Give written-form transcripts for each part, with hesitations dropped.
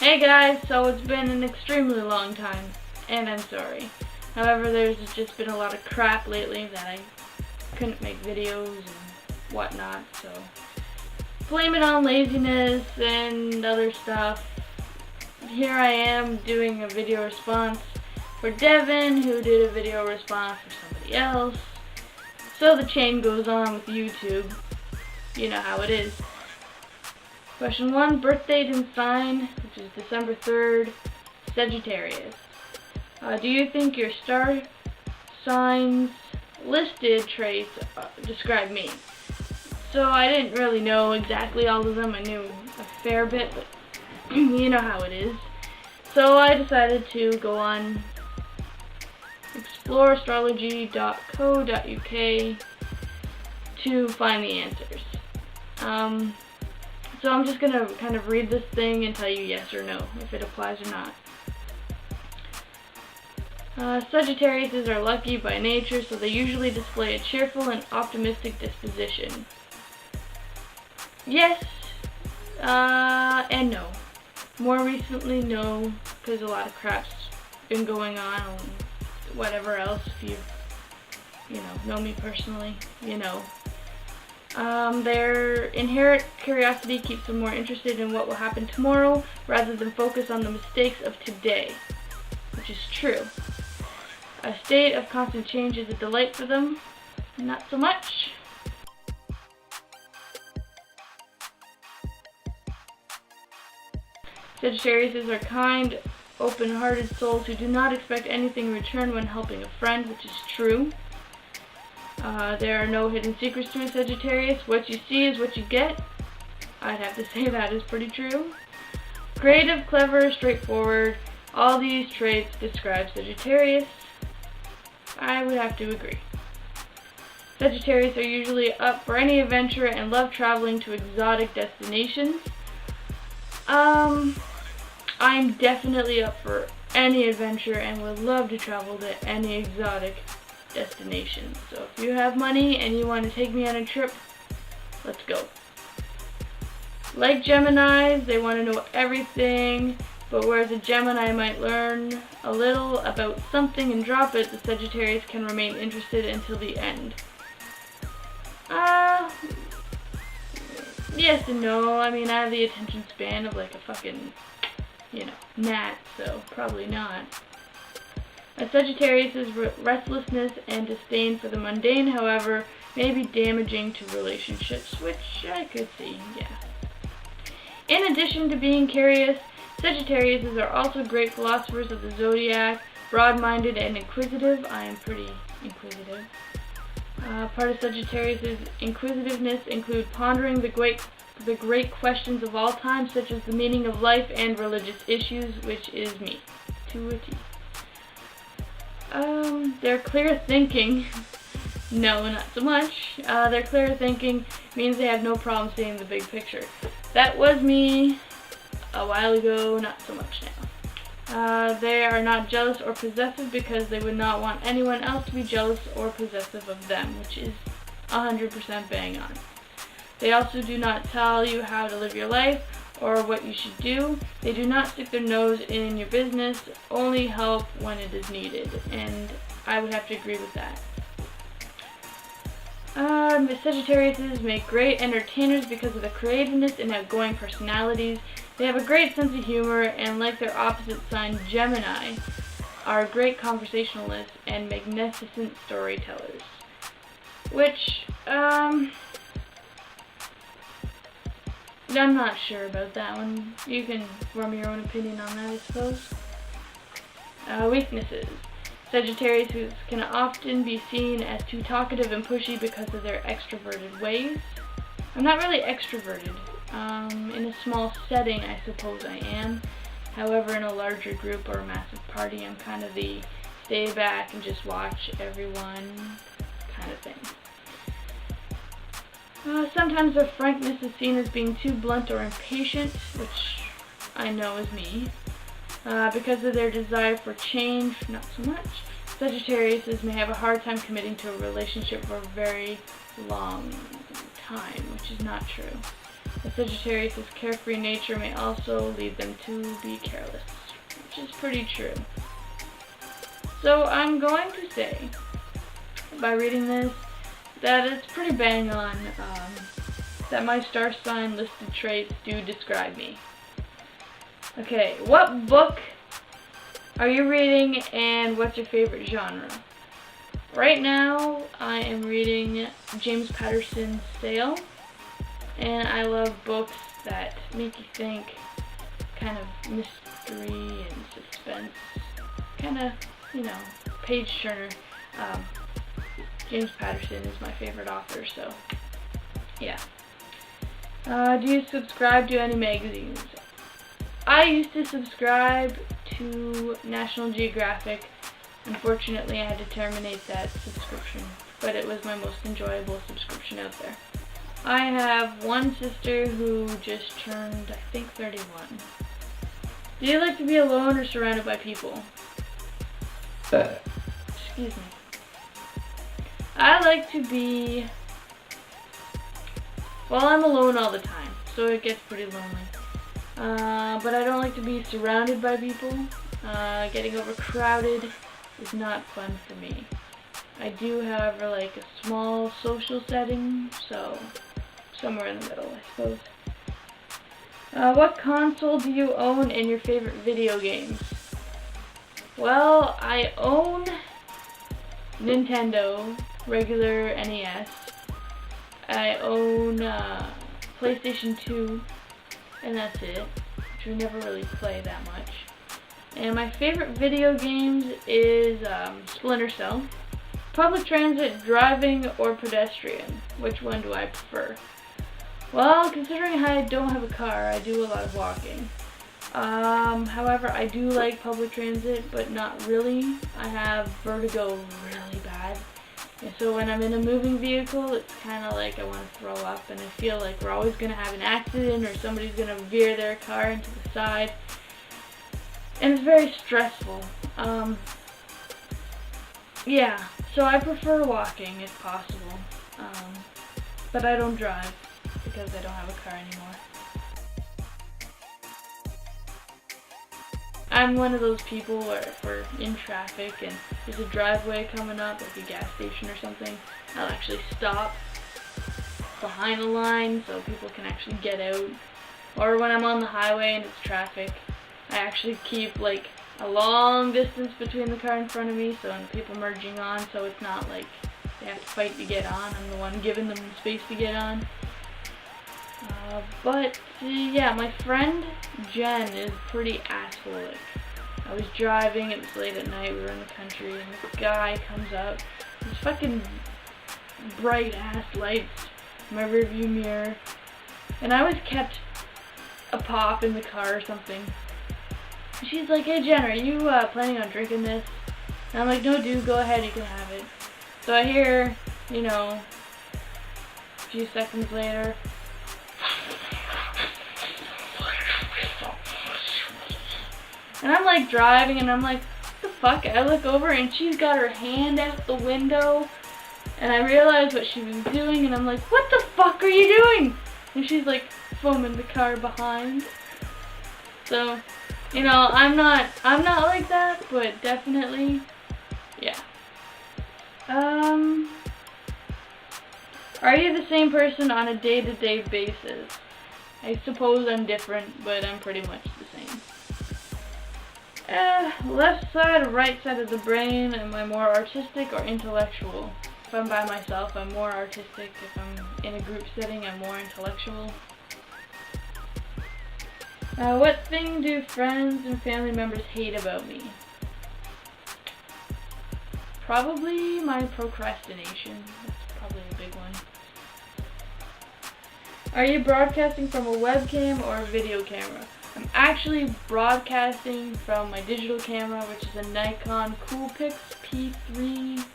Hey guys, so it's been an extremely long time, and I'm sorry. However, there's just been a lot of crap lately that I couldn't make videos and whatnot, so blame it on laziness and other stuff. Here I am doing a video response for Devon, who did a video response for somebody else. So the chain goes on with YouTube. You know how it is. Question 1, birth date and sign, which is December 3rd, Sagittarius. Do you think your star signs listed traits describe me? So I didn't really know exactly all of them. I knew a fair bit, but you know how it is. So I decided to go on exploreastrology.co.uk to find the answers. So I'm just going to kind of read this thing and tell you yes or no, if it applies or not. Sagittariuses are lucky by nature, so they usually display a cheerful and optimistic disposition. Yes, and no. More recently, no, because a lot of crap's been going on, and whatever else, if you know me personally, you know. Their inherent curiosity keeps them more interested in what will happen tomorrow rather than focus on the mistakes of today, which is true. A state of constant change is a delight for them, not so much. Sagittariuses are kind, open-hearted souls who do not expect anything in return when helping a friend, which is true. There are no hidden secrets to a Sagittarius. What you see is what you get. I'd have to say that is pretty true. Creative, clever, straightforward. All these traits describe Sagittarius. I would have to agree. Sagittarius are usually up for any adventure and love traveling to exotic destinations. I'm definitely up for any adventure and would love to travel to any exotic destination. So if you have money and you want to take me on a trip, let's go. Like Geminis, they want to know everything, but whereas a Gemini might learn a little about something and drop it, the Sagittarius can remain interested until the end. Yes and no. I mean, I have the attention span of like a fucking, gnat, so probably not. A Sagittarius's restlessness and disdain for the mundane, however, may be damaging to relationships, which I could see, yeah. In addition to being curious, Sagittariuses are also great philosophers of the zodiac, broad-minded and inquisitive. I am pretty inquisitive. Part of Sagittarius's inquisitiveness include pondering the great questions of all time, such as the meaning of life and religious issues, which is me, to a T. Their clear thinking, no, not so much. Their clear thinking means they have no problem seeing the big picture. That was me a while ago, not so much now. They are not jealous or possessive because they would not want anyone else to be jealous or possessive of them, which is 100% bang on. They also do not tell you how to live your life or what you should do. They do not stick their nose in your business, only help when it is needed, and I would have to agree with that. The Sagittariuses make great entertainers because of their creativeness and outgoing personalities. They have a great sense of humor and, like their opposite sign Gemini, are great conversationalists and magnificent storytellers. Which, I'm not sure about that one. You can form your own opinion on that, I suppose. Weaknesses. Sagittarius can often be seen as too talkative and pushy because of their extroverted ways. I'm not really extroverted. In a small setting, I suppose I am. However, in a larger group or a massive party, I'm kind of the stay back and just watch everyone kind of thing. Sometimes their frankness is seen as being too blunt or impatient, which I know is me. Because of their desire for change, not so much. Sagittariuses may have a hard time committing to a relationship for a very long time, which is not true. A Sagittarius' carefree nature may also lead them to be careless, which is pretty true. So I'm going to say, by reading this, that it's pretty bang on, that my star sign listed traits do describe me. Okay, what book are you reading and what's your favorite genre? Right now, I am reading James Patterson's Sale, and I love books that make you think, kind of mystery and suspense, kind of, page turner. James Patterson is my favorite author, so yeah. Do you subscribe to any magazines? I used to subscribe to National Geographic. Unfortunately, I had to terminate that subscription, but it was my most enjoyable subscription out there. I have one sister who just turned, I think, 31. Do you like to be alone or surrounded by people? Excuse me. I like to be, well, I'm alone all the time, so it gets pretty lonely. But I don't like to be surrounded by people. Getting overcrowded is not fun for me. I do, however, like a small social setting, so somewhere in the middle, I suppose. What console do you own and your favorite video games? Well, I own Nintendo, regular NES. I own PlayStation 2, and that's it, which we never really play that much. And my favorite video games is Splinter Cell. Public transit, driving, or pedestrian? Which one do I prefer? Well, considering I don't have a car, I do a lot of walking. However, I do like public transit, but not really. I have vertigo really bad. And so when I'm in a moving vehicle, it's kind of like I want to throw up, and I feel like we're always going to have an accident or somebody's going to veer their car into the side. And it's very stressful. Yeah, so I prefer walking if possible. But I don't drive because I don't have a car anymore. I'm one of those people where if we're in traffic and there's a driveway coming up, like a gas station or something, I'll actually stop behind the line so people can actually get out. Or when I'm on the highway and it's traffic, I actually keep like a long distance between the car in front of me, so and people merging on, so it's not like they have to fight to get on. I'm the one giving them the space to get on. Yeah, my friend Jen is pretty assholic. I was driving, it was late at night, we were in the country, and this guy comes up, these fucking bright ass lights in my rearview mirror, and I was kept a pop in the car or something. She's like, "Hey Jen, are you planning on drinking this?" And I'm like, "No dude, go ahead, you can have it." So I hear, a few seconds later, and I'm like driving and I'm like, what the fuck? I look over and she's got her hand out the window and I realize what she was doing and I'm like, what the fuck are you doing? And she's like foaming the car behind. So, I'm not like that, but definitely, yeah. Are you the same person on a day-to-day basis? I suppose I'm different, but I'm pretty much the same. Left side or right side of the brain, am I more artistic or intellectual? If I'm by myself, I'm more artistic. If I'm in a group setting, I'm more intellectual. What thing do friends and family members hate about me? Probably my procrastination. That's probably a big one. Are you broadcasting from a webcam or a video camera? I'm actually broadcasting from my digital camera, which is a Nikon Coolpix P3.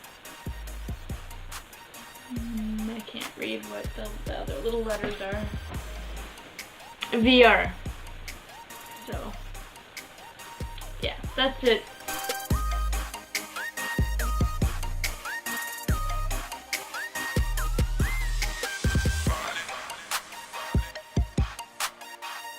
I can't read what the other little letters are. VR. So, yeah, that's it.